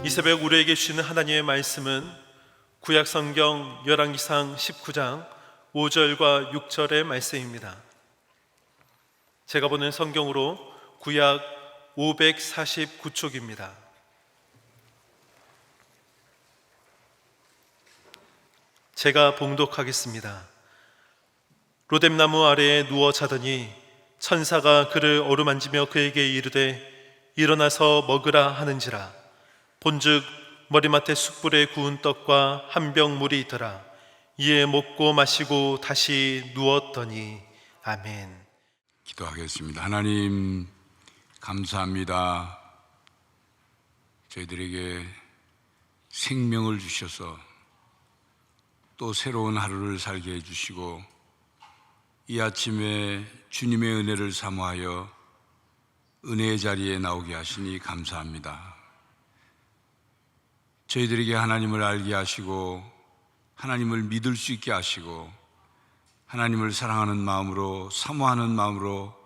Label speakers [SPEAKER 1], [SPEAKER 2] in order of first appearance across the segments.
[SPEAKER 1] 이 새벽 우리에게 주시는 하나님의 말씀은 구약성경 열왕기상 19장 5절과 6절의 말씀입니다. 제가 보는 성경으로 구약 549쪽입니다. 제가 봉독하겠습니다. 로뎀나무 아래에 누워 자더니 천사가 그를 어루만지며 그에게 이르되 일어나서 먹으라 하는지라. 본즉 머리맡에 숯불에 구운 떡과 한 병 물이 있더라. 이에 먹고 마시고 다시 누웠더니. 아멘.
[SPEAKER 2] 기도하겠습니다. 하나님 감사합니다. 저희들에게 생명을 주셔서 또 새로운 하루를 살게 해주시고 이 아침에 주님의 은혜를 사모하여 은혜의 자리에 나오게 하시니 감사합니다. 저희들에게 하나님을 알게 하시고 하나님을 믿을 수 있게 하시고 하나님을 사랑하는 마음으로 사모하는 마음으로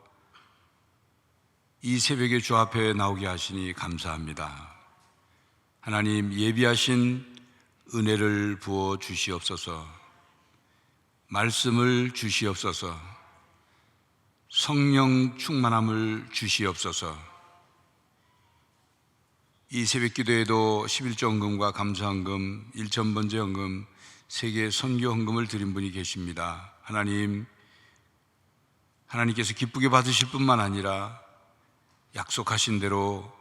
[SPEAKER 2] 이 새벽에 주 앞에 나오게 하시니 감사합니다. 하나님 예비하신 은혜를 부어 주시옵소서. 말씀을 주시옵소서. 성령 충만함을 주시옵소서. 이 새벽 기도에도 11조 헌금과 감사 헌금, 1,000번째 헌금, 세계 선교 헌금을 드린 분이 계십니다. 하나님께서 기쁘게 받으실 뿐만 아니라 약속하신 대로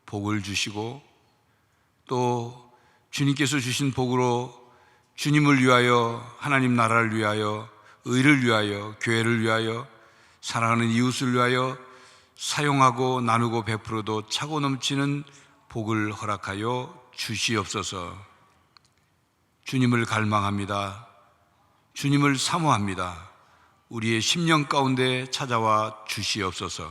[SPEAKER 2] 복을 주시고 또 주님께서 주신 복으로 주님을 위하여, 하나님 나라를 위하여, 의를 위하여, 교회를 위하여, 사랑하는 이웃을 위하여 사용하고 나누고 베풀어도 차고 넘치는 복을 허락하여 주시옵소서. 주님을 갈망합니다. 주님을 사모합니다. 우리의 심령 가운데 찾아와 주시옵소서.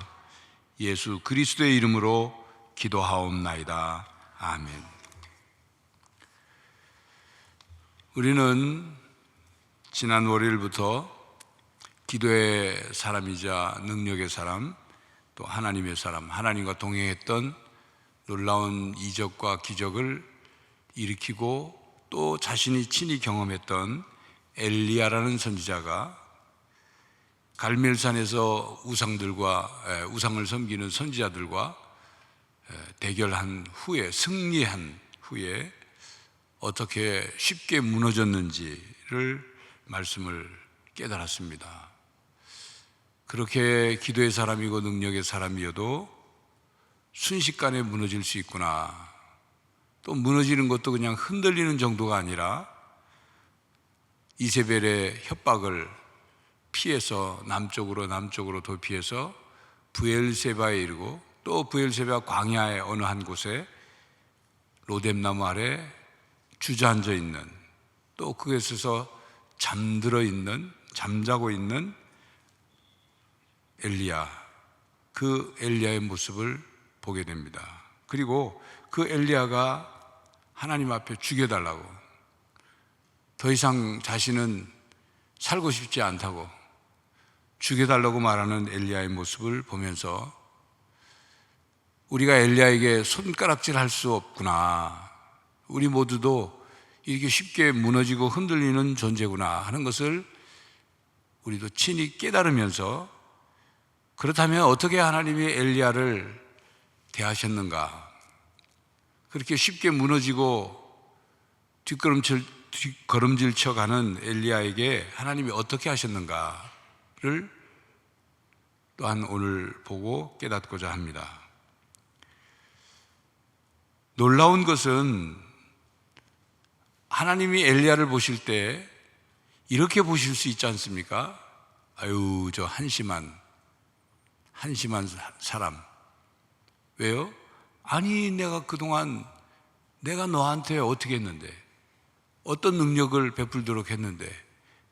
[SPEAKER 2] 예수 그리스도의 이름으로 기도하옵나이다. 아멘. 우리는 지난 월요일부터 기도의 사람이자 능력의 사람, 또 하나님의 사람, 하나님과 동행했던 놀라운 이적과 기적을 일으키고 또 자신이 친히 경험했던 엘리야라는 선지자가 갈멜산에서 우상을 섬기는 선지자들과 대결한 후에, 승리한 후에 어떻게 쉽게 무너졌는지를 말씀을 깨달았습니다. 그렇게 기도의 사람이고 능력의 사람이어도 순식간에 무너질 수 있구나. 또 무너지는 것도 그냥 흔들리는 정도가 아니라 이세벨의 협박을 피해서 남쪽으로 도피해서 브엘세바에 이르고 또 브엘세바 광야의 어느 한 곳에 로뎀나무 아래 주저앉아 있는, 또 그곳에서 잠자고 있는 엘리야, 그 엘리야의 모습을 보게 됩니다. 그리고 그 엘리야가 하나님 앞에 죽여달라고, 더 이상 자신은 살고 싶지 않다고 죽여달라고 말하는 엘리야의 모습을 보면서 우리가 엘리야에게 손가락질할 수 없구나, 우리 모두도 이렇게 쉽게 무너지고 흔들리는 존재구나 하는 것을 우리도 친히 깨달으면서, 그렇다면 어떻게 하나님이 엘리야를 대하셨는가? 그렇게 쉽게 무너지고 뒷걸음질 쳐가는 엘리야에게 하나님이 어떻게 하셨는가를 또한 오늘 보고 깨닫고자 합니다. 놀라운 것은 하나님이 엘리야를 보실 때 이렇게 보실 수 있지 않습니까? 아유, 저 한심한 사람. 왜요? 아니, 내가 그동안 내가 너한테 어떻게 했는데, 어떤 능력을 베풀도록 했는데,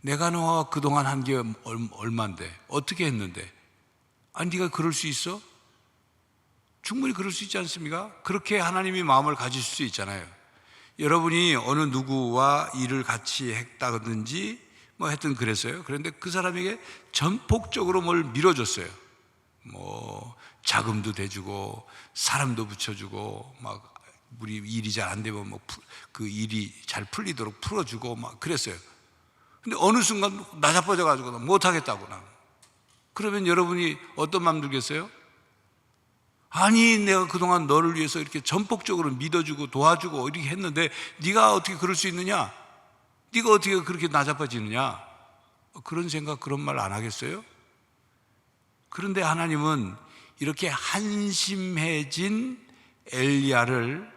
[SPEAKER 2] 내가 너와 그동안 한 게 얼만데, 어떻게 했는데, 아니 네가 그럴 수 있어? 충분히 그럴 수 있지 않습니까? 그렇게 하나님이 마음을 가지실 수 있잖아요. 여러분이 어느 누구와 일을 같이 했다든지 하여튼 그랬어요. 그런데 그 사람에게 전폭적으로 뭘 밀어줬어요. 자금도 대주고 사람도 붙여주고 막 우리 일이 잘 안 되면 뭐 그 일이 잘 풀리도록 풀어주고 막 그랬어요. 근데 어느 순간 나자빠져 가지고 못하겠다고 나. 그러면 여러분이 어떤 마음 들겠어요? 아니 내가 그동안 너를 위해서 이렇게 전폭적으로 믿어주고 도와주고 이렇게 했는데 네가 어떻게 그럴 수 있느냐? 네가 어떻게 그렇게 나자빠지느냐? 그런 생각 그런 말 안 하겠어요? 그런데 하나님은 이렇게 한심해진 엘리야를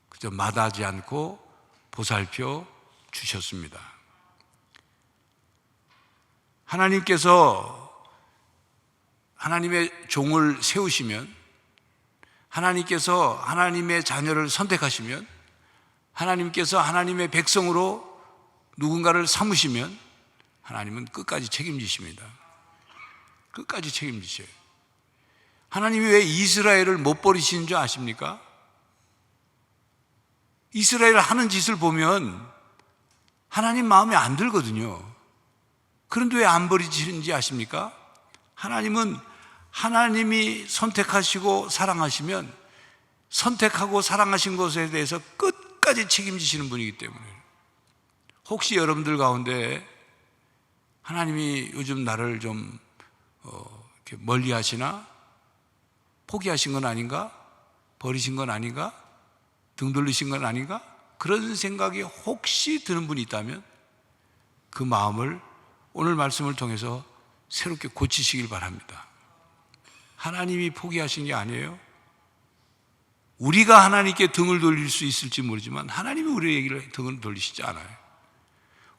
[SPEAKER 2] 그저 마다하지 않고 보살펴 주셨습니다. 하나님께서 하나님의 종을 세우시면, 하나님께서 하나님의 자녀를 선택하시면, 하나님께서 하나님의 백성으로 누군가를 삼으시면 하나님은 끝까지 책임지십니다. 끝까지 책임지셔요. 하나님이 왜 이스라엘을 못 버리시는 줄 아십니까? 이스라엘 하는 짓을 보면 하나님 마음에 안 들거든요. 그런데 왜 안 버리시는지 아십니까? 하나님은 하나님이 선택하시고 사랑하시면 선택하고 사랑하신 것에 대해서 끝까지 책임지시는 분이기 때문에. 혹시 여러분들 가운데 하나님이 요즘 나를 좀 이렇게 멀리 하시나? 포기하신 건 아닌가? 버리신 건 아닌가? 등 돌리신 건 아닌가? 그런 생각이 혹시 드는 분이 있다면 그 마음을 오늘 말씀을 통해서 새롭게 고치시길 바랍니다. 하나님이 포기하신 게 아니에요. 우리가 하나님께 등을 돌릴 수 있을지 모르지만 하나님이 우리에게 등을 돌리시지 않아요.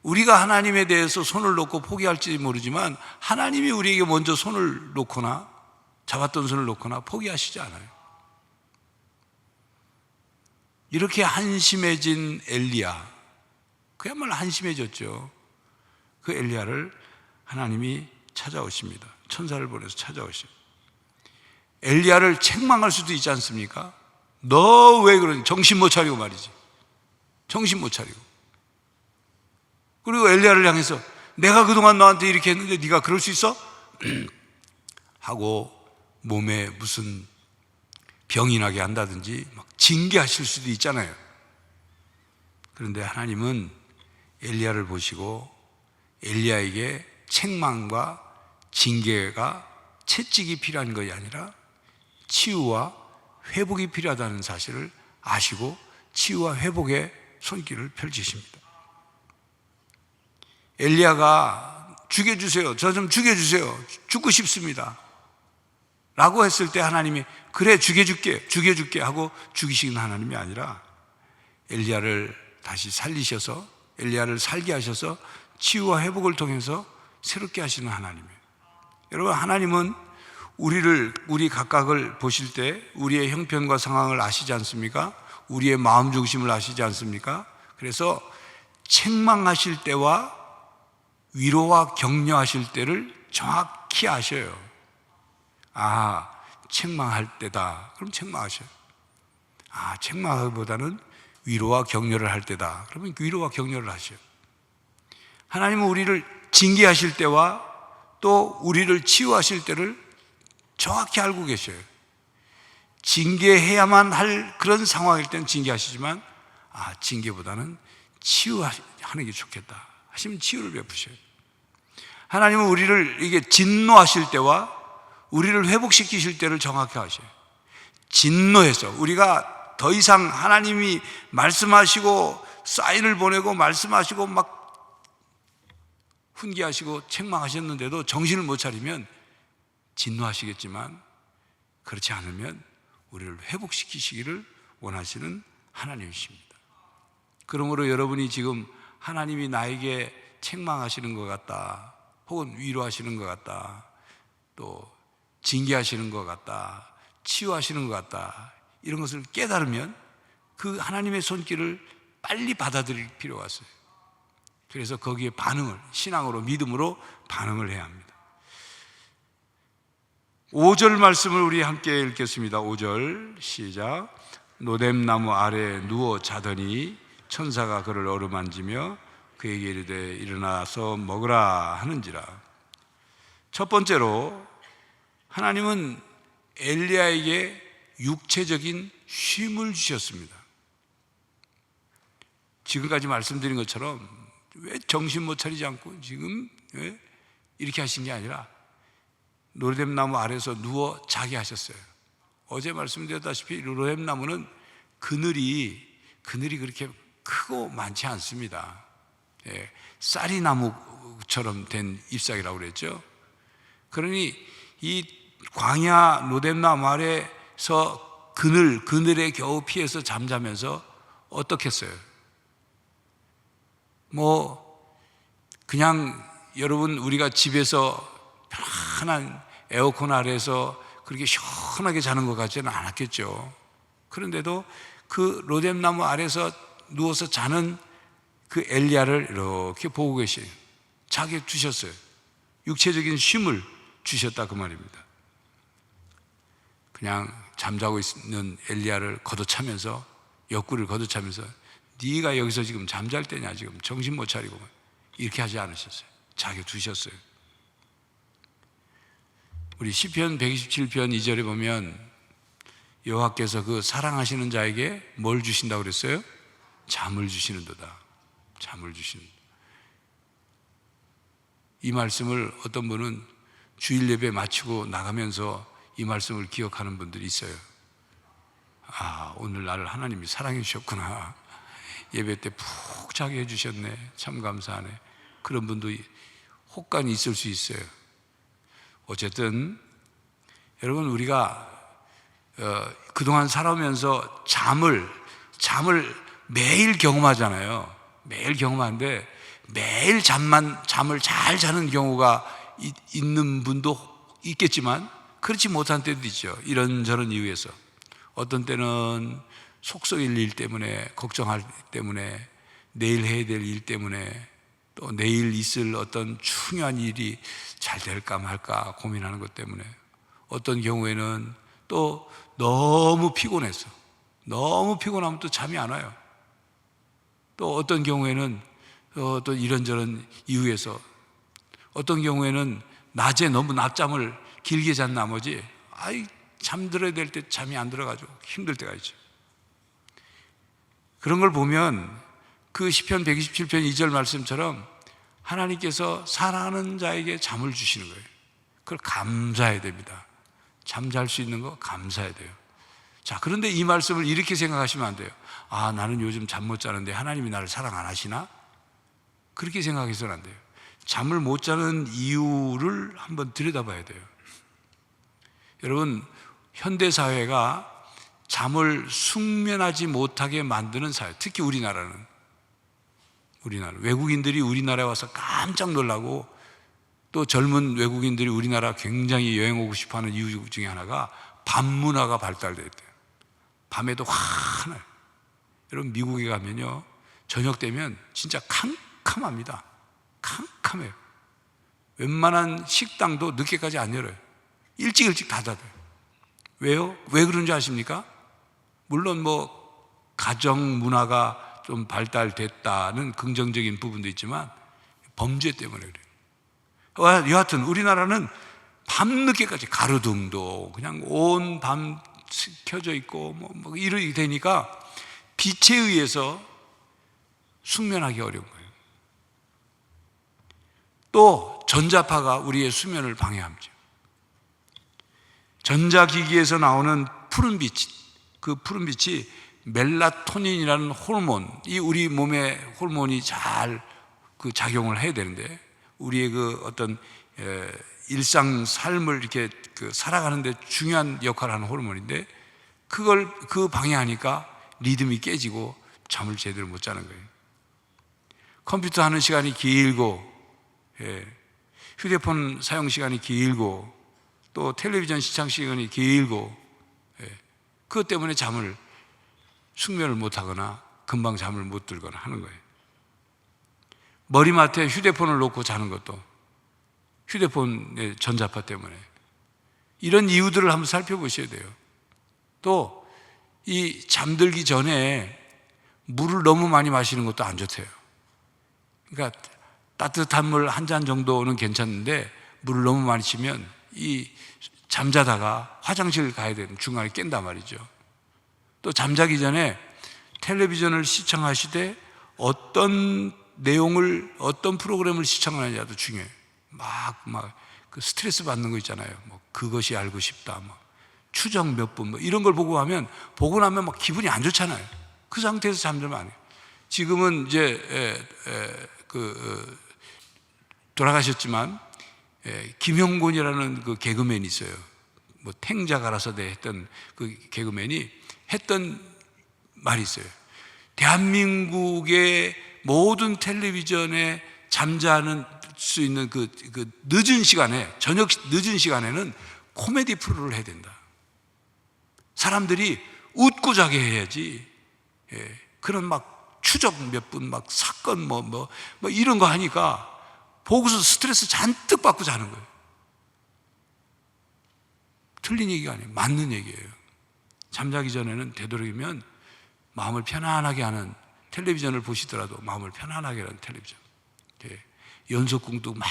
[SPEAKER 2] 우리가 하나님에 대해서 손을 놓고 포기할지 모르지만 하나님이 우리에게 먼저 손을 놓거나 잡았던 손을 놓거나 포기하시지 않아요. 이렇게 한심해진 엘리야, 그야말로 한심해졌죠. 그 엘리야를 하나님이 찾아오십니다. 천사를 보내서 찾아오십니다. 엘리야를 책망할 수도 있지 않습니까? 너 왜 그러니? 정신 못 차리고 말이지. 정신 못 차리고. 그리고 엘리야를 향해서 내가 그동안 너한테 이렇게 했는데 네가 그럴 수 있어? 하고 몸에 무슨 병이 나게 한다든지 막 징계하실 수도 있잖아요. 그런데 하나님은 엘리야를 보시고 엘리야에게 책망과 징계가 채찍이 필요한 것이 아니라 치유와 회복이 필요하다는 사실을 아시고 치유와 회복의 손길을 펼치십니다. 엘리야가 죽여주세요. 저 좀 죽여주세요. 죽고 싶습니다. 라고 했을 때 하나님이 그래 죽여줄게 하고 죽이시는 하나님이 아니라 엘리야를 다시 살리셔서 엘리야를 살게 하셔서 치유와 회복을 통해서 새롭게 하시는 하나님이에요. 여러분, 하나님은 우리 각각을 보실 때 우리의 형편과 상황을 아시지 않습니까? 우리의 마음 중심을 아시지 않습니까? 그래서 책망하실 때와 위로와 격려하실 때를 정확히 아셔요. 아, 책망할 때다. 그럼 책망하셔요. 아, 책망하기보다는 위로와 격려를 할 때다. 그러면 위로와 격려를 하셔요. 하나님은 우리를 징계하실 때와 또 우리를 치유하실 때를 정확히 알고 계셔요. 징계해야만 할 그런 상황일 때는 징계하시지만 징계보다는 치유하는 게 좋겠다 하시면 치유를 베푸셔요. 하나님은 우리를 이게 진노하실 때와 우리를 회복시키실 때를 정확히 아셔요. 진노해서 우리가 더 이상 하나님이 말씀하시고 사인을 보내고 말씀하시고 막 훈계하시고 책망하셨는데도 정신을 못 차리면 진노하시겠지만 그렇지 않으면 우리를 회복시키시기를 원하시는 하나님이십니다. 그러므로 여러분이 지금 하나님이 나에게 책망하시는 것 같다, 혹은 위로하시는 것 같다, 또 징계하시는 것 같다, 치유하시는 것 같다, 이런 것을 깨달으면 그 하나님의 손길을 빨리 받아들일 필요가 있어요. 그래서 거기에 반응을, 신앙으로 믿음으로 반응을 해야 합니다. 5절 말씀을 우리 함께 읽겠습니다. 5절 시작. 노뎀나무 아래에 누워 자더니 천사가 그를 어루만지며 그에게 이르되 일어나서 먹으라 하는지라. 첫 번째로 하나님은 엘리야에게 육체적인 쉼을 주셨습니다. 지금까지 말씀드린 것처럼 왜 정신 못 차리지 않고 지금 왜 이렇게 하신 게 아니라 로뎀나무 아래서 누워 자게 하셨어요. 어제 말씀드렸다시피 로뎀나무는 그늘이 그렇게 크고 많지 않습니다. 예, 쌀이나무처럼 된 잎사귀라고 그랬죠. 그러니 이 광야 로뎀나무 아래서 그늘에 겨우 피해서 잠자면서 어떻겠어요? 그냥 여러분 우리가 집에서 편안한 에어컨 아래에서 그렇게 시원하게 자는 것 같지는 않았겠죠. 그런데도 그 로뎀나무 아래서 누워서 자는 그 엘리야를 이렇게 보고 계시요 자게 주셨어요. 육체적인 쉼을 주셨다 그 말입니다. 그냥 잠자고 있는 엘리야를 걷어차면서 옆구리를 걷어차면서 네가 여기서 지금 잠잘 때냐, 지금 정신 못 차리고, 이렇게 하지 않으셨어요. 자게 두셨어요. 우리 시편 127편 2절에 보면 여호와께서 그 사랑하시는 자에게 뭘 주신다고 그랬어요? 잠을 주시는도다. 잠을 주시는. 이 말씀을 어떤 분은 주일 예배 마치고 나가면서 이 말씀을 기억하는 분들이 있어요. 아, 오늘 나를 하나님이 사랑해 주셨구나. 예배 때 푹 자게 해주셨네. 참 감사하네. 그런 분도 혹간이 있을 수 있어요. 어쨌든 여러분, 우리가 그동안 살아오면서 잠을 매일 경험하잖아요. 매일 경험하는데 매일 잠을 잘 자는 경우가 있는 분도 있겠지만 그렇지 못한 때도 있죠. 이런저런 이유에서. 어떤 때는 속속일 일 때문에, 걱정할 때문에, 내일 해야 될 일 때문에, 또 내일 있을 어떤 중요한 일이 잘 될까 말까 고민하는 것 때문에, 어떤 경우에는 또 너무 피곤해서, 너무 피곤하면 또 잠이 안 와요. 또 어떤 경우에는 또 이런저런 이유에서, 어떤 경우에는 낮에 너무 낮잠을 길게 잔 나머지 잠들어야 될 때 잠이 안 들어가지고 힘들 때가 있죠. 그런 걸 보면 그 시편 127편 2절 말씀처럼 하나님께서 사랑하는 자에게 잠을 주시는 거예요. 그걸 감사해야 됩니다. 잠잘 수 있는 거 감사해야 돼요. 자, 그런데 이 말씀을 이렇게 생각하시면 안 돼요. 아, 나는 요즘 잠 못 자는데 하나님이 나를 사랑 안 하시나? 그렇게 생각해서는 안 돼요. 잠을 못 자는 이유를 한번 들여다봐야 돼요. 여러분, 현대사회가 잠을 숙면하지 못하게 만드는 사회, 특히 우리나라 외국인들이 우리나라에 와서 깜짝 놀라고, 또 젊은 외국인들이 우리나라 굉장히 여행 오고 싶어하는 이유 중에 하나가 밤 문화가 발달됐대요. 밤에도 환해요. 여러분, 미국에 가면요, 저녁 되면 진짜 캄캄합니다. 캄캄해요. 웬만한 식당도 늦게까지 안 열어요. 일찍 다 닫아요. 왜요? 왜 그런지 아십니까? 물론 가정 문화가 좀 발달됐다는 긍정적인 부분도 있지만 범죄 때문에 그래요. 여하튼 우리나라는 밤늦게까지 가로등도 그냥 온 밤 켜져 있고 이렇게 되니까 빛에 의해서 숙면하기 어려운 거예요. 또 전자파가 우리의 수면을 방해합니다. 전자기기에서 나오는 푸른빛, 그 푸른빛이 멜라토닌이라는 호르몬, 이 우리 몸의 호르몬이 잘 작용을 해야 되는데, 우리의 어떤 일상 삶을 이렇게 살아가는데 중요한 역할을 하는 호르몬인데, 그걸 방해하니까 리듬이 깨지고 잠을 제대로 못 자는 거예요. 컴퓨터 하는 시간이 길고, 휴대폰 사용 시간이 길고, 또 텔레비전 시청 시간이 길고, 그것 때문에 숙면을 못하거나 금방 잠을 못 들거나 하는 거예요. 머리맡에 휴대폰을 놓고 자는 것도 휴대폰의 전자파 때문에. 이런 이유들을 한번 살펴보셔야 돼요. 또 이 잠들기 전에 물을 너무 많이 마시는 것도 안 좋대요. 그러니까 따뜻한 물 한 잔 정도는 괜찮은데 물을 너무 많이 마시면 이 잠자다가 화장실 가야 되는 중간에 깬단 말이죠. 또 잠자기 전에 텔레비전을 시청하시되 어떤 내용을, 어떤 프로그램을 시청하느냐도 중요해요. 그 스트레스 받는 거 있잖아요. 뭐 그것이 알고 싶다, 뭐 추정 몇 분, 뭐 이런 걸 보고 나면 막 기분이 안 좋잖아요. 그 상태에서 잠들면 안 해요. 지금은 이제 돌아가셨지만 김형곤이라는 그 개그맨이 있어요. 뭐 탱자가라서대 했던 그 개그맨이 했던 말이 있어요. 대한민국의 모든 텔레비전에 잠자는 수 있는 그 늦은 시간에, 저녁 늦은 시간에는 코미디 프로를 해야 된다. 사람들이 웃고 자게 해야지. 그런 막 추적 몇 분, 막 사건 뭐 이런 거 하니까 보고서 스트레스 잔뜩 받고 자는 거예요. 틀린 얘기가 아니에요. 맞는 얘기예요. 잠자기 전에는 되도록이면 마음을 편안하게 하는, 텔레비전을 보시더라도 마음을 편안하게 하는 텔레비전. 연속궁도 막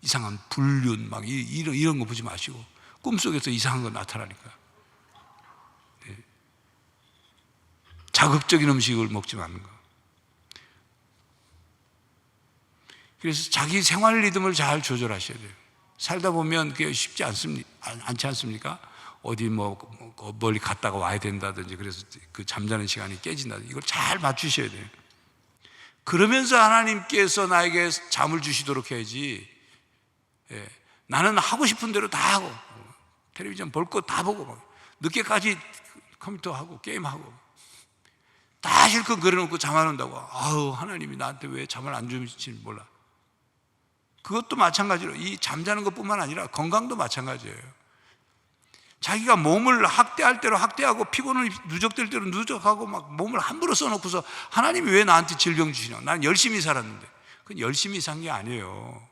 [SPEAKER 2] 이상한 불륜 막 이런 거 보지 마시고, 꿈속에서 이상한 거 나타나니까. 자극적인 음식을 먹지 않는 거. 그래서 자기 생활 리듬을 잘 조절하셔야 돼요. 살다 보면 그게 쉽지 않지 않습니까? 어디 멀리 갔다가 와야 된다든지, 그래서 그 잠자는 시간이 깨진다든지, 이걸 잘 맞추셔야 돼요. 그러면서 하나님께서 나에게 잠을 주시도록 해야지. 나는 하고 싶은 대로 다 하고, 텔레비전 볼 거 다 보고, 늦게까지 컴퓨터 하고 게임하고 다 실컷 그려놓고 잠 안 온다고. 아우, 하나님이 나한테 왜 잠을 안 주실지 몰라. 그것도 마찬가지로 이 잠자는 것뿐만 아니라 건강도 마찬가지예요. 자기가 몸을 학대할 대로 학대하고 피곤을 누적될 대로 누적하고 막 몸을 함부로 써놓고서 하나님이 왜 나한테 질병 주시냐. 난 열심히 살았는데. 그건 열심히 산 게 아니에요.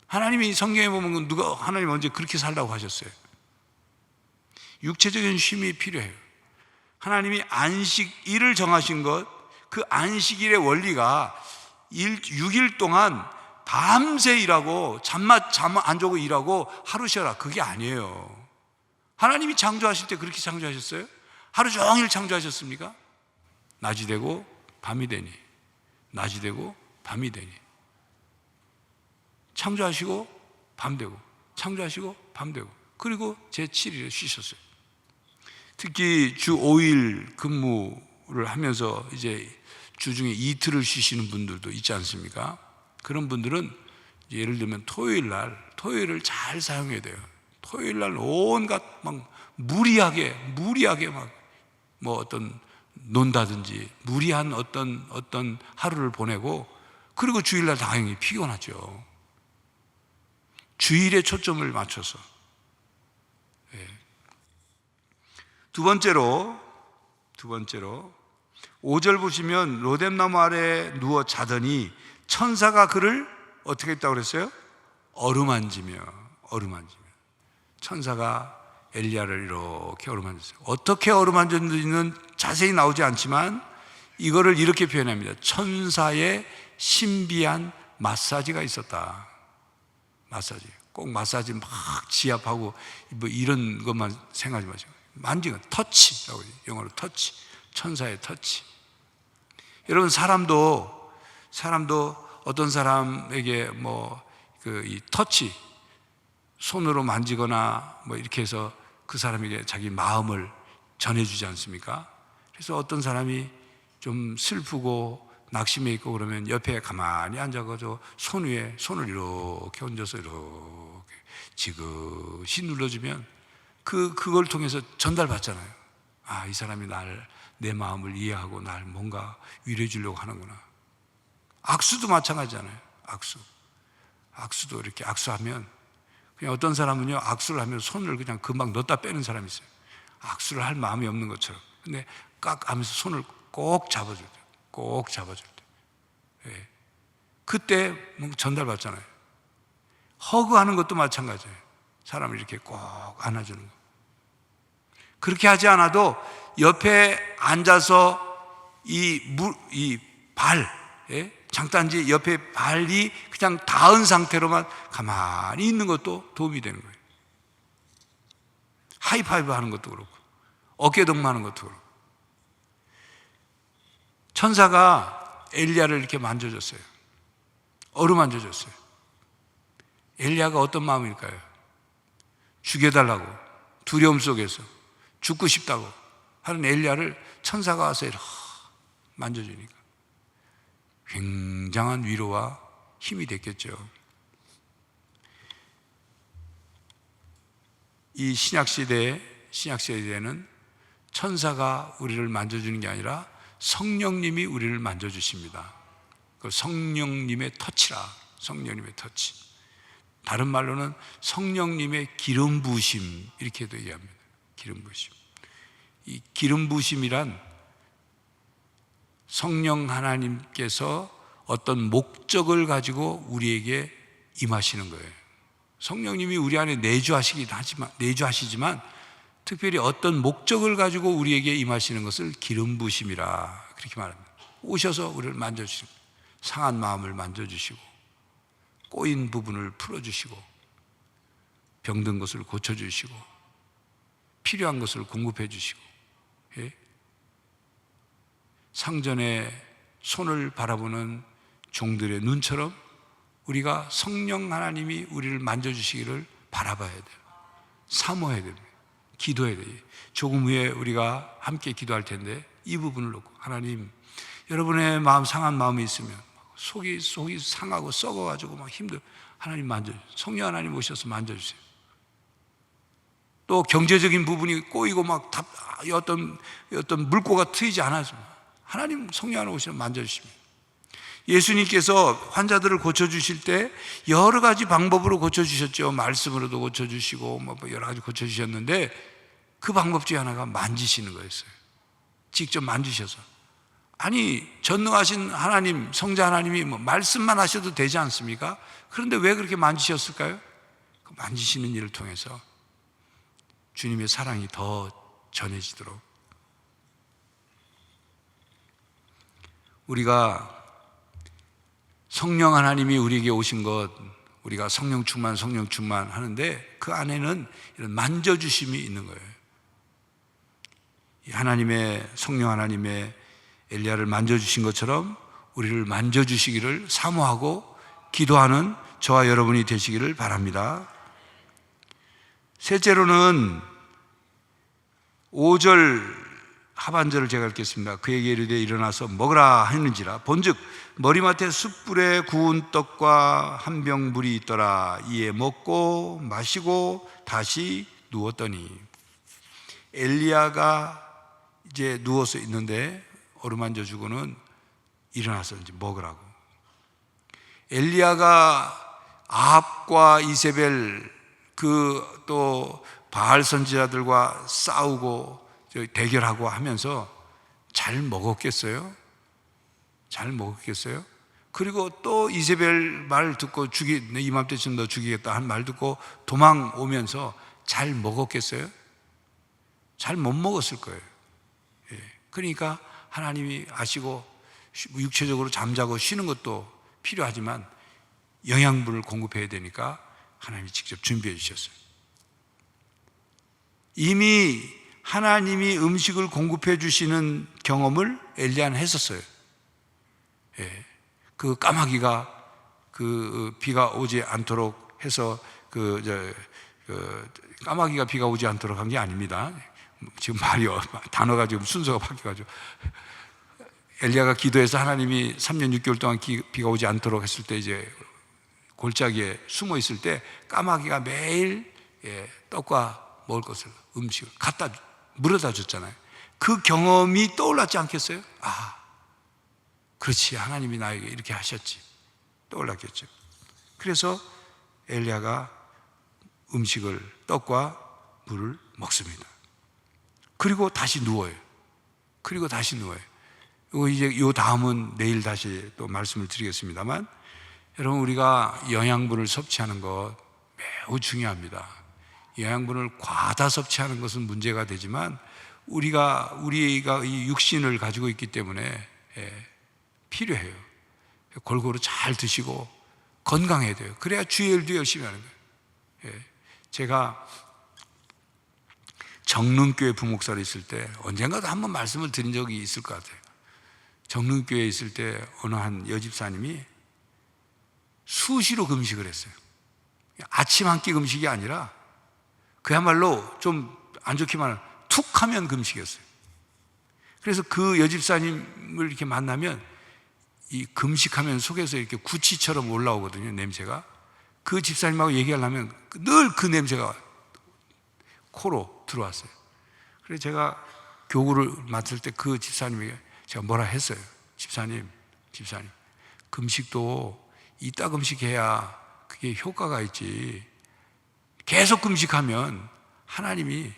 [SPEAKER 2] 하나님이 성경에 보면 하나님 언제 그렇게 살라고 하셨어요? 육체적인 쉼이 필요해요. 하나님이 안식일을 정하신 것, 그 안식일의 원리가 6일 동안 밤새 일하고 잠 안 자고 일하고 하루 쉬어라, 그게 아니에요. 하나님이 창조하실 때 그렇게 창조하셨어요? 하루 종일 창조하셨습니까? 낮이 되고 밤이 되니, 낮이 되고 밤이 되니. 창조하시고 밤 되고, 창조하시고 밤 되고, 그리고 제7일에 쉬셨어요. 특히 주 5일 근무를 하면서 이제 주중에 이틀을 쉬시는 분들도 있지 않습니까? 그런 분들은 예를 들면 토요일을 잘 사용해야 돼요. 토요일날 온갖 막 무리하게 막 뭐 어떤 논다든지 무리한 어떤 하루를 보내고, 그리고 주일날 당연히 피곤하죠. 주일에 초점을 맞춰서. 두 번째로 5절 보시면 로뎀나무 아래에 누워 자더니 천사가 그를 어떻게 했다고 그랬어요? 어루만지며. 천사가 엘리야를 이렇게 어루만졌어요. 어떻게 어루만졌는지는 자세히 나오지 않지만 이거를 이렇게 표현합니다. 천사의 신비한 마사지가 있었다. 마사지. 꼭 마사지 막 지압하고 뭐 이런 것만 생각하지 마시고, 만지는 터치라고 해요. 영어로 터치. 천사의 터치. 여러분, 사람도 어떤 사람에게 이 터치, 손으로 만지거나 뭐 이렇게 해서 그 사람에게 자기 마음을 전해주지 않습니까? 그래서 어떤 사람이 좀 슬프고 낙심해 있고 그러면 옆에 가만히 앉아가지고 손 위에 손을 이렇게 얹어서 이렇게 지그시 눌러주면 그걸 통해서 전달받잖아요. 아, 이 사람이 내 마음을 이해하고 날 뭔가 위로해 주려고 하는구나. 악수도 마찬가지잖아요. 악수도 이렇게 악수하면, 그냥 어떤 사람은요, 악수를 하면 손을 그냥 금방 넣었다 빼는 사람이 있어요. 악수를 할 마음이 없는 것처럼. 근데 깍 하면서 손을 꼭 잡아줄 때. 예. 그때 전달받잖아요. 허그하는 것도 마찬가지예요. 사람을 이렇게 꼭 안아주는 거. 그렇게 하지 않아도 옆에 앉아서 이 발, 장단지 옆에 발이 그냥 닿은 상태로만 가만히 있는 것도 도움이 되는 거예요. 하이파이브 하는 것도 그렇고 어깨동무하는 것도 그렇고 천사가 엘리야를 이렇게 만져줬어요. 어루만져줬어요. 엘리야가 어떤 마음일까요? 죽여달라고 두려움 속에서 죽고 싶다고 하는 엘리야를 천사가 와서 이렇게 만져주니까 굉장한 위로와 힘이 됐겠죠. 이 신약시대에는 천사가 우리를 만져주는 게 아니라 성령님이 우리를 만져주십니다. 그 성령님의 터치라, 성령님의 터치. 다른 말로는 성령님의 기름 부으심, 이렇게도 얘기합니다. 기름 부으심. 이 기름 부으심이란 성령 하나님께서 어떤 목적을 가지고 우리에게 임하시는 거예요. 성령님이 우리 안에 내주하시지만 특별히 어떤 목적을 가지고 우리에게 임하시는 것을 기름 부으심이라 그렇게 말합니다. 오셔서 우리를 만져주시고 상한 마음을 만져주시고 꼬인 부분을 풀어주시고 병든 것을 고쳐주시고 필요한 것을 공급해 주시고, 예? 상전의 손을 바라보는 종들의 눈처럼 우리가 성령 하나님이 우리를 만져주시기를 바라봐야 돼요. 사모해야 됩니다. 기도해야 돼요. 조금 후에 우리가 함께 기도할 텐데 이 부분을 놓고 하나님, 여러분의 마음 상한 마음이 있으면 속이 상하고 썩어가지고 막 힘들어, 하나님 만져주세요. 성령 하나님 오셔서 만져주세요. 또 경제적인 부분이 꼬이고 막 어떤 물꼬가 트이지 않았습니다. 하나님 성령 하나님 오셔서 만져주십니다. 예수님께서 환자들을 고쳐주실 때 여러 가지 방법으로 고쳐주셨죠. 말씀으로도 고쳐주시고 뭐 여러 가지 고쳐주셨는데 그 방법 중에 하나가 만지시는 거였어요. 직접 만지셔서. 아니, 전능하신 하나님, 성자 하나님이 뭐 말씀만 하셔도 되지 않습니까? 그런데 왜 그렇게 만지셨을까요? 그 만지시는 일을 통해서 주님의 사랑이 더 전해지도록. 우리가 성령 하나님이 우리에게 오신 것, 우리가 성령 충만 하는데 그 안에는 이런 만져주심이 있는 거예요. 하나님의, 성령 하나님의 엘리야를 만져주신 것처럼 우리를 만져주시기를 사모하고 기도하는 저와 여러분이 되시기를 바랍니다. 셋째로는 5절 하반절을 제가 읽겠습니다. 그에게 이르되 일어나서 먹으라 했는지라. 본즉 머리맡에 숯불에 구운 떡과 한 병 물이 있더라. 이에 먹고 마시고 다시 누웠더니, 엘리야가 이제 누워서 있는데 어루만져 주고는 일어나서 이제 먹으라고. 엘리야가 아합과 이세벨 그 또 바알 선지자들과 싸우고 대결하고 하면서 잘 먹었겠어요? 잘 먹었겠어요? 그리고 또 이세벨 말 듣고 이맘때쯤 너 죽이겠다 한 말 듣고 도망 오면서 잘 먹었겠어요? 잘 못 먹었을 거예요. 예. 그러니까 하나님이 아시고 육체적으로 잠자고 쉬는 것도 필요하지만 영양분을 공급해야 되니까 하나님이 직접 준비해 주셨어요. 이미 하나님이 음식을 공급해 주시는 경험을 엘리야는 했었어요. 예. 그 까마귀가 그 비가 오지 않도록 해서 까마귀가 비가 오지 않도록 한 게 아닙니다. 지금 단어가 지금 순서가 바뀌어가지고 엘리야가 기도해서 하나님이 3년 6개월 동안 비가 오지 않도록 했을 때 이제 골짜기에 숨어 있을 때 까마귀가 매일 떡과 먹을 것을 음식을 물어다 줬잖아요. 그 경험이 떠올랐지 않겠어요? 아, 그렇지, 하나님이 나에게 이렇게 하셨지, 떠올랐겠죠. 그래서 엘리야가 음식을, 떡과 물을 먹습니다. 그리고 다시 누워요. 이제 요 다음은 내일 다시 또 말씀을 드리겠습니다만, 여러분, 우리가 영양분을 섭취하는 것 매우 중요합니다. 영양분을 과다 섭취하는 것은 문제가 되지만 우리가 이 육신을 가지고 있기 때문에 필요해요. 골고루 잘 드시고 건강해야 돼요. 그래야 주의 일도 열심히 하는 거예요. 제가 정릉교회 부목사로 있을 때 언젠가도 한번 말씀을 드린 적이 있을 것 같아요. 정릉교회에 있을 때 어느 한 여집사님이 수시로 금식을 했어요. 아침 한 끼 금식이 아니라 그야말로 좀 안 좋게 말하면 툭 하면 금식이었어요. 그래서 그 여집사님을 이렇게 만나면 이 금식하면 속에서 이렇게 구치처럼 올라오거든요, 냄새가. 그 집사님하고 얘기하려면 늘 그 냄새가 코로 들어왔어요. 그래서 제가 교구를 맡을 때 그 집사님에게 제가 뭐라 했어요. 집사님, 금식도 이따 금식해야 그게 효과가 있지. 계속 금식하면 하나님이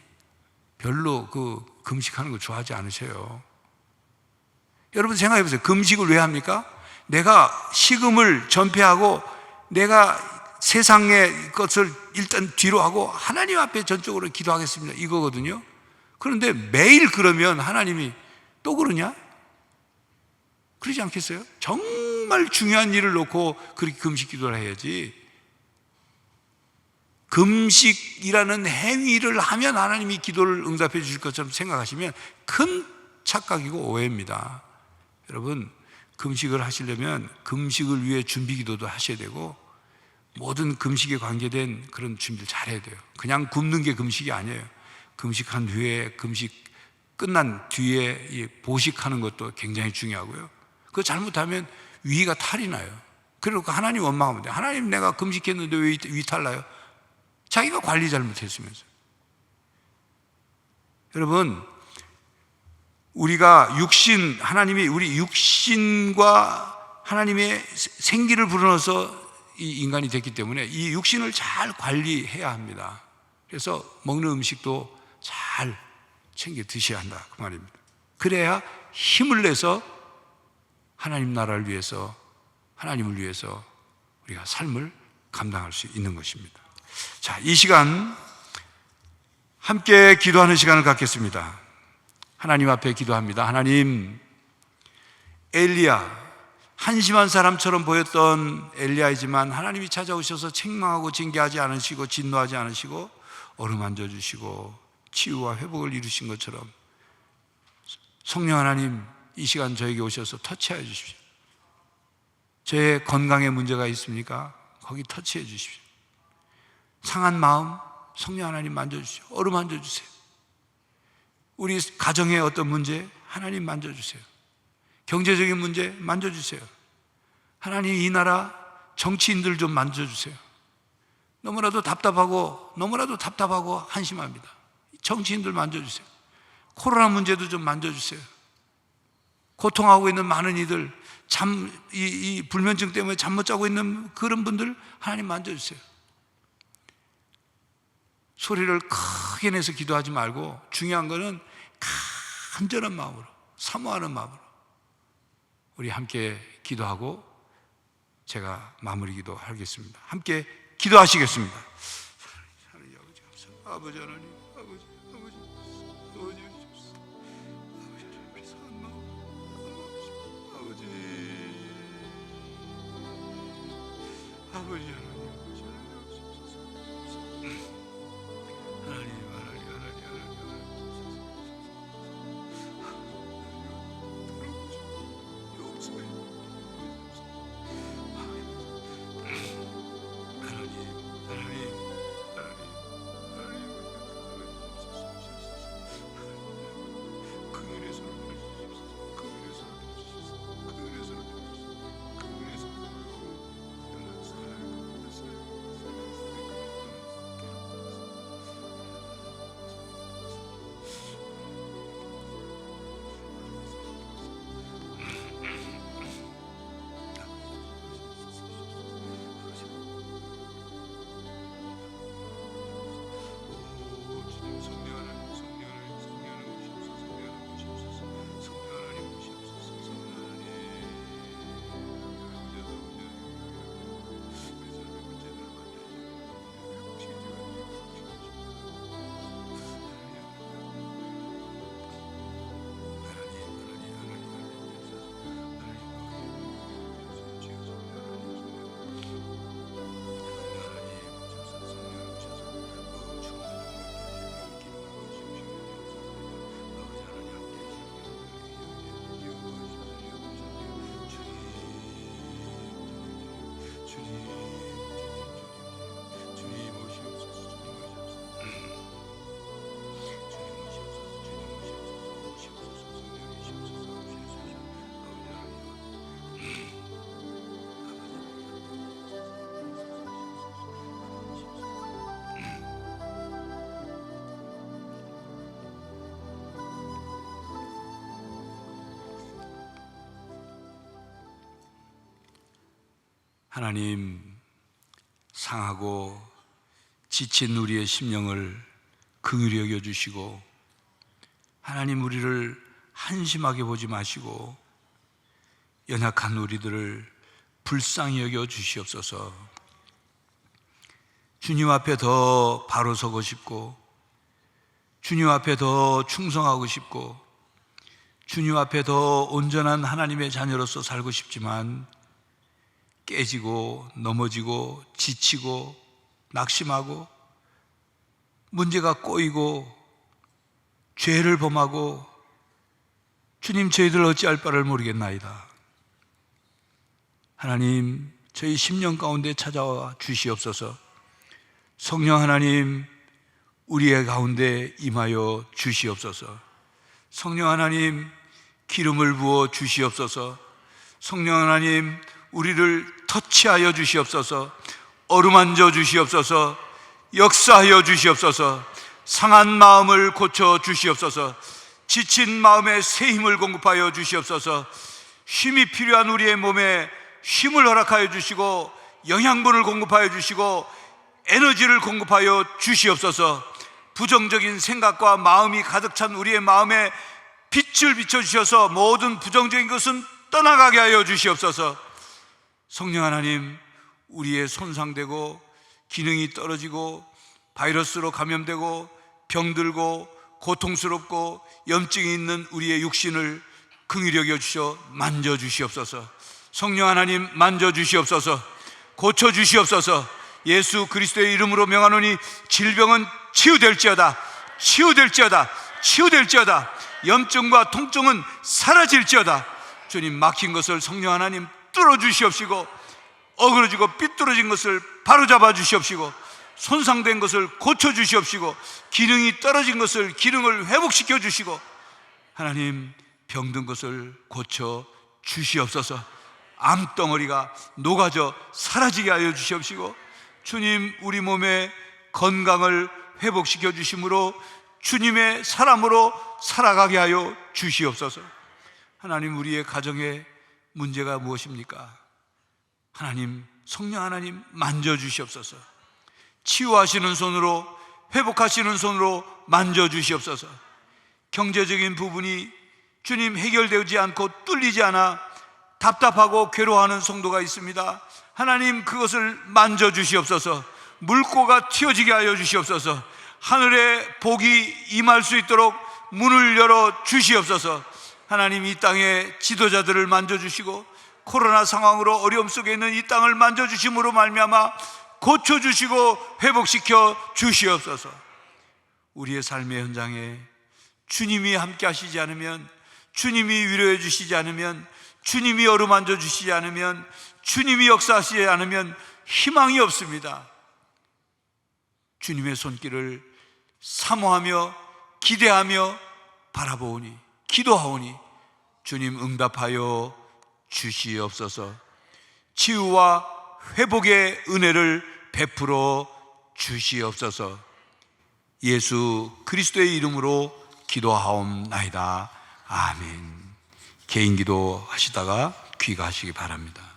[SPEAKER 2] 별로 그 금식하는 거 좋아하지 않으셔요. 여러분 생각해 보세요. 금식을 왜 합니까? 내가 식음을 전폐하고 내가 세상의 것을 일단 뒤로 하고 하나님 앞에 전적으로 기도하겠습니다, 이거거든요. 그런데 매일 그러면 하나님이 또 그러냐? 그러지 않겠어요? 정말 중요한 일을 놓고 그렇게 금식 기도를 해야지. 금식이라는 행위를 하면 하나님이 기도를 응답해 주실 것처럼 생각하시면 큰 착각이고 오해입니다. 여러분, 금식을 하시려면 금식을 위해 준비 기도도 하셔야 되고 모든 금식에 관계된 그런 준비를 잘 해야 돼요. 그냥 굶는 게 금식이 아니에요. 금식한 후에, 금식 끝난 뒤에 이 보식하는 것도 굉장히 중요하고요. 그거 잘못하면 위가 탈이 나요. 그리고 하나님 원망하면 돼요. 하나님, 내가 금식했는데 왜 위 탈나요? 자기가 관리 잘못했으면서. 여러분, 우리가 하나님이 우리 육신과 하나님의 생기를 불어넣어서 이 인간이 됐기 때문에 이 육신을 잘 관리해야 합니다. 그래서 먹는 음식도 잘 챙겨 드셔야 한다, 그 말입니다. 그래야 힘을 내서 하나님 나라를 위해서, 하나님을 위해서 우리가 삶을 감당할 수 있는 것입니다. 자, 이 시간 함께 기도하는 시간을 갖겠습니다. 하나님 앞에 기도합니다. 하나님, 엘리야, 한심한 사람처럼 보였던 엘리야이지만 하나님이 찾아오셔서 책망하고 징계하지 않으시고 진노하지 않으시고 어루만져 주시고 치유와 회복을 이루신 것처럼 성령 하나님, 이 시간 저에게 오셔서 터치해 주십시오. 제 건강에 문제가 있습니까? 거기 터치해 주십시오. 상한 마음, 성령 하나님 만져주세요. 어루만져 주세요. 우리 가정의 어떤 문제, 하나님 만져주세요. 경제적인 문제 만져주세요. 하나님, 이 나라 정치인들 좀 만져주세요. 너무나도 답답하고 한심합니다. 정치인들 만져주세요. 코로나 문제도 좀 만져주세요. 고통하고 있는 많은 이들, 이 불면증 때문에 잠 못 자고 있는 그런 분들 하나님 만져주세요. 소리를 크게 내서 기도하지 말고 중요한 거는 간절한 마음으로, 사모하는 마음으로 우리 함께 기도하고 제가 마무리 기도하겠습니다. 함께 기도하시겠습니다. 아버지 하나님, 아버지 하나님, 하나님, 상하고 지친 우리의 심령을 긍휼히 여겨주시고, 하나님, 우리를 한심하게 보지 마시고 연약한 우리들을 불쌍히 여겨 주시옵소서. 주님 앞에 더 바로 서고 싶고, 주님 앞에 더 충성하고 싶고, 주님 앞에 더 온전한 하나님의 자녀로서 살고 싶지만 깨지고 넘어지고 지치고 낙심하고 문제가 꼬이고 죄를 범하고 주님, 저희들 어찌할 바를 모르겠나이다. 하나님, 저희 심령 가운데 찾아와 주시옵소서. 성령 하나님, 우리의 가운데 임하여 주시옵소서. 성령 하나님, 기름을 부어 주시옵소서. 성령 하나님, 우리를 터치하여 주시옵소서. 어루만져 주시옵소서. 역사하여 주시옵소서. 상한 마음을 고쳐 주시옵소서. 지친 마음에 새 힘을 공급하여 주시옵소서. 쉼이 필요한 우리의 몸에 쉼을 허락하여 주시고, 영양분을 공급하여 주시고, 에너지를 공급하여 주시옵소서. 부정적인 생각과 마음이 가득 찬 우리의 마음에 빛을 비춰주셔서 모든 부정적인 것은 떠나가게 하여 주시옵소서. 성령 하나님, 우리의 손상되고 기능이 떨어지고 바이러스로 감염되고 병들고 고통스럽고 염증이 있는 우리의 육신을 긍휼히 여겨 주셔 만져주시옵소서. 성령 하나님, 만져주시옵소서. 고쳐주시옵소서. 예수 그리스도의 이름으로 명하노니 질병은 치유될지어다. 치유될지어다. 치유될지어다. 염증과 통증은 사라질지어다. 주님, 막힌 것을 성령 하나님 뚫어주시옵시고, 어그러지고 삐뚤어진 것을 바로잡아 주시옵시고, 손상된 것을 고쳐주시옵시고, 기능이 떨어진 것을 기능을 회복시켜 주시고, 하나님, 병든 것을 고쳐 주시옵소서. 암덩어리가 녹아져 사라지게 하여 주시옵시고, 주님, 우리 몸의 건강을 회복시켜 주심으로 주님의 사람으로 살아가게 하여 주시옵소서. 하나님, 우리의 가정에 문제가 무엇입니까? 하나님, 성령 하나님, 만져주시옵소서. 치유하시는 손으로, 회복하시는 손으로 만져주시옵소서. 경제적인 부분이 주님 해결되지 않고 뚫리지 않아 답답하고 괴로워하는 성도가 있습니다. 하나님, 그것을 만져주시옵소서. 물꼬가 튀어지게 하여 주시옵소서. 하늘의 복이 임할 수 있도록 문을 열어 주시옵소서. 하나님, 이 땅의 지도자들을 만져주시고, 코로나 상황으로 어려움 속에 있는 이 땅을 만져주심으로 말미암아 고쳐주시고 회복시켜 주시옵소서. 우리의 삶의 현장에 주님이 함께 하시지 않으면, 주님이 위로해 주시지 않으면, 주님이 어루만져 주시지 않으면, 주님이 역사하시지 않으면 희망이 없습니다. 주님의 손길을 사모하며 기대하며 바라보오니, 기도하오니 주님 응답하여 주시옵소서. 치유와 회복의 은혜를 베풀어 주시옵소서. 예수 그리스도의 이름으로 기도하옵나이다. 아멘. 개인 기도 하시다가 귀가하시기 바랍니다.